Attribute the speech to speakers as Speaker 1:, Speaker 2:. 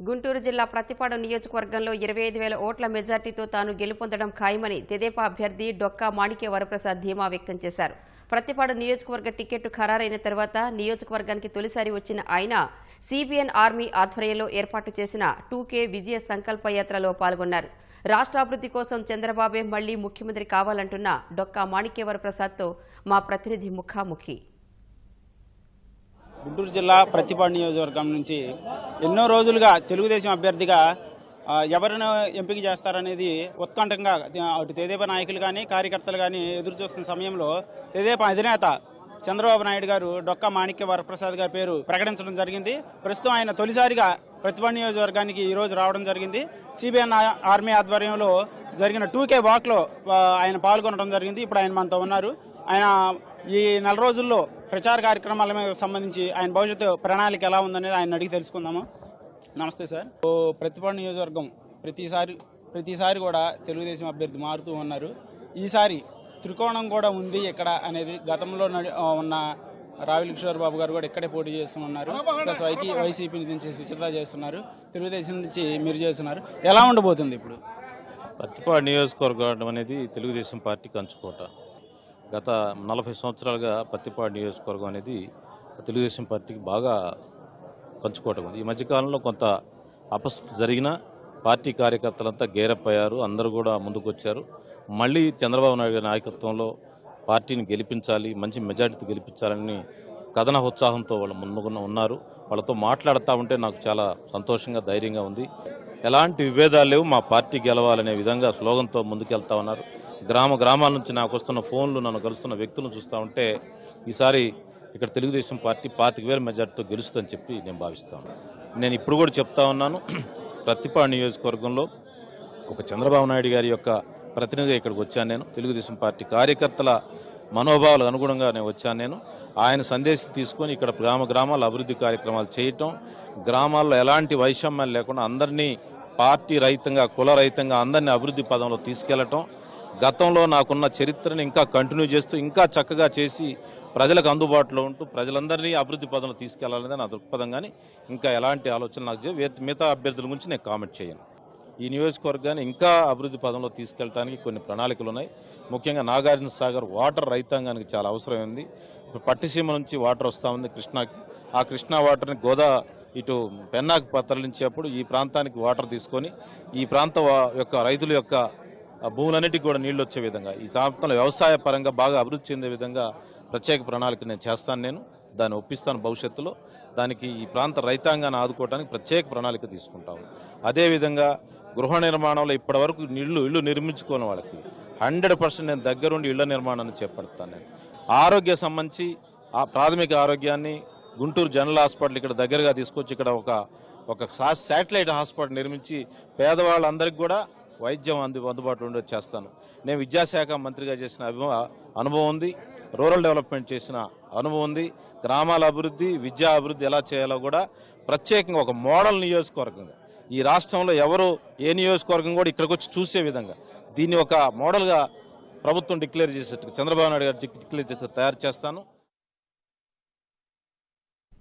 Speaker 1: గుంటూరు జిల్లా ప్రతిపాడు నియోజకవర్గంలో 25,000 ఓట్ల మెజార్టీతో తాను గెలుపొందడం ఖాయమని తెదేపా అభ్యర్థి డొక్కా మాణిక్య వరప్రసాద్ ధీమా వ్యక్తం చేశారు. ప్రతిపాడు నియోజకవర్గ టికెట్ ఖరారైన తర్వాత నియోజకవర్గానికి తొలిసారి వచ్చిన ఆయన సిబిఎన్ ఆర్మీ ఆధ్వర్యంలో ఏర్పాటు చేసిన 2K విజయ సంకల్ప యాత్రలో పాల్గొన్నారు. రాష్ట్రాభివృద్ధి కోసం చంద్రబాబే మళ్లీ ముఖ్యమంత్రి కావాలంటున్న డొక్కా మాణిక్య వరప్రసాద్తో మా ప్రతినిధి ముఖాముఖి.
Speaker 2: గుంటూరు జిల్లా ప్రతిపాడు నియోజకవర్గం నుంచి ఎన్నో రోజులుగా తెలుగుదేశం అభ్యర్థిగా ఎవరిని ఎంపిక చేస్తారనేది ఉత్కంఠంగా అటు తెదేపా నాయకులు కానీ కార్యకర్తలు కానీ ఎదురు చూస్తున్న సమయంలో తెదేపా అధినేత చంద్రబాబు నాయుడు గారు డొక్కా మాణిక్య వరప్రసాద్ గారి పేరు ప్రకటించడం జరిగింది. ప్రస్తుతం ఆయన తొలిసారిగా ప్రతిపాడు నియోజకవర్గానికి ఈరోజు రావడం జరిగింది. సిబిఎన్ ఆర్మీ ఆధ్వర్యంలో జరిగిన 2K వాక్లో ఆయన పాల్గొనడం జరిగింది. ఇప్పుడు ఆయన మనతో ఉన్నారు. ఆయన ఈ నెల రోజుల్లో ప్రచార కార్యక్రమాల మీద సంబంధించి ఆయన భవిష్యత్తు ప్రణాళిక ఎలా ఉందనేది ఆయన అడిగి తెలుసుకుందాము. నమస్తే సార్. ప్రతిపాడు నియోజకవర్గం ప్రతిసారి కూడా తెలుగుదేశం అభ్యర్థి మారుతూ ఉన్నారు. ఈసారి త్రికోణం కూడా ఉంది ఇక్కడ అనేది గతంలో ఉన్న రావిలి కిషోర్ బాబు గారు కూడా ఇక్కడే పోటీ చేస్తున్నారు. ప్లస్ వైసీపీ నుంచి సుచరిత చేస్తున్నారు, తెలుగుదేశం నుంచి మీరు చేస్తున్నారు. ఎలా ఉండబోతుంది ఇప్పుడు?
Speaker 3: ప్రతిపాడు నియోజకవర్గం అనేది తెలుగుదేశం పార్టీ కంచుకోట. గత 40 సంవత్సరాలుగా ప్రతిపాడు నియోజకవర్గం అనేది తెలుగుదేశం పార్టీకి బాగా పంచుకోట ఉంది. ఈ మధ్యకాలంలో కొంత అపస్థితి జరిగిన పార్టీ కార్యకర్తలంతా గేరప్ అయ్యారు, అందరూ కూడా ముందుకు వచ్చారు. మళ్ళీ చంద్రబాబు నాయుడు గారి నాయకత్వంలో పార్టీని గెలిపించాలి, మంచి మెజార్టీతో గెలిపించాలని కథన ఉత్సాహంతో వాళ్ళు ముందుకున్న ఉన్నారు. వాళ్ళతో మాట్లాడుతూ ఉంటే నాకు చాలా సంతోషంగా ధైర్యంగా ఉంది. ఎలాంటి విభేదాలు లేవు, మా పార్టీ గెలవాలనే విధంగా స్లోగన్తో ముందుకెళ్తా ఉన్నారు. గ్రామాల నుంచి నాకు వస్తున్న ఫోన్లు, నన్ను కలుస్తున్న వ్యక్తులను చూస్తూ ఉంటే ఈసారి ఇక్కడ తెలుగుదేశం పార్టీ 25,000 మెజార్టీతో గెలుస్తుందని చెప్పి నేను భావిస్తాను. నేను ఇప్పుడు కూడా చెప్తా ఉన్నాను, ప్రతిపాడు నియోజకవర్గంలో ఒక చంద్రబాబు నాయుడు గారి యొక్క ప్రతినిధిగా ఇక్కడికి వచ్చాను. నేను తెలుగుదేశం పార్టీ కార్యకర్తల మనోభావాలకు అనుగుణంగా నేను వచ్చాను. నేను ఆయన సందేశం తీసుకొని ఇక్కడ గ్రామాల అభివృద్ధి కార్యక్రమాలు చేయటం, గ్రామాల్లో ఎలాంటి వైషమ్యాలు లేకుండా అందరినీ పార్టీ రహితంగా, కుల రహితంగా అందరినీ అభివృద్ధి పదంలో తీసుకెళ్లటం, గతంలో నాకున్న చరిత్రను ఇంకా కంటిన్యూ చేస్తూ ఇంకా చక్కగా చేసి ప్రజలకు అందుబాటులో ఉంటూ ప్రజలందరినీ అభివృద్ధి పదంలో తీసుకెళ్లాలనేది నా దృక్పథం. కానీ ఇంకా ఎలాంటి ఆలోచన నాకు మిగతా అభ్యర్థుల గురించి నేను కామెంట్ చేయను. ఈ నియోజకవర్గాన్ని ఇంకా అభివృద్ధి పదంలో తీసుకెళ్ళడానికి కొన్ని ప్రణాళికలు ఉన్నాయి. ముఖ్యంగా నాగార్జున సాగర్ వాటర్ రైతాంగానికి చాలా అవసరం ఉంది. ఇప్పుడు పట్టిసీమ నుంచి వాటర్ వస్తూ ఉంది కృష్ణాకి. ఆ కృష్ణా వాటర్ని ఇటు పెన్నాకి తరలించేప్పుడు ఈ ప్రాంతానికి వాటర్ తీసుకొని ఈ ప్రాంత యొక్క రైతుల యొక్క భూములన్నిటికీ కూడా నీళ్లు వచ్చే విధంగా, ఈ ప్రాంతంలో వ్యవసాయ పరంగా బాగా అభివృద్ధి చెందే విధంగా ప్రత్యేక ప్రణాళిక నేను చేస్తాను. నేను దాన్ని ఒప్పిస్తాను భవిష్యత్తులో. దానికి ఈ ప్రాంత రైతాంగాన్ని ఆదుకోవడానికి ప్రత్యేక ప్రణాళిక తీసుకుంటాము. అదేవిధంగా గృహ నిర్మాణంలో ఇప్పటివరకు ఇళ్ళు నిర్మించుకోని వాళ్ళకి 100% నేను దగ్గరుండి ఇళ్ల నిర్మాణాన్ని చేపడతాను. నేను ఆరోగ్య సంబంధించి ప్రాథమిక ఆరోగ్యాన్ని గుంటూరు జనరల్ హాస్పిటల్ ఇక్కడ దగ్గరగా తీసుకొచ్చి ఇక్కడ ఒక శాటిలైట్ హాస్పిటల్ నిర్మించి పేదవాళ్ళందరికీ కూడా వైద్యం అందుబాటులో ఉండే చేస్తాను. నేను విద్యాశాఖ మంత్రిగా చేసిన అనుభవం ఉంది, రూరల్ డెవలప్మెంట్ చేసిన అనుభవం ఉంది. గ్రామాల అభివృద్ధి, విద్యా అభివృద్ధి ఎలా చేయాలో కూడా ప్రత్యేకంగా ఒక మోడల్ నియోజకవర్గంగా ఈ రాష్ట్రంలో ఏ నియోజకవర్గం కూడా ఇక్కడికి వచ్చి చూసే విధంగా దీన్ని ఒక మోడల్గా ప్రభుత్వం డిక్లేర్ చేసేట్టు, చంద్రబాబు నాయుడు గారు డిక్లేర్ చేసి తయారు చేస్తాను.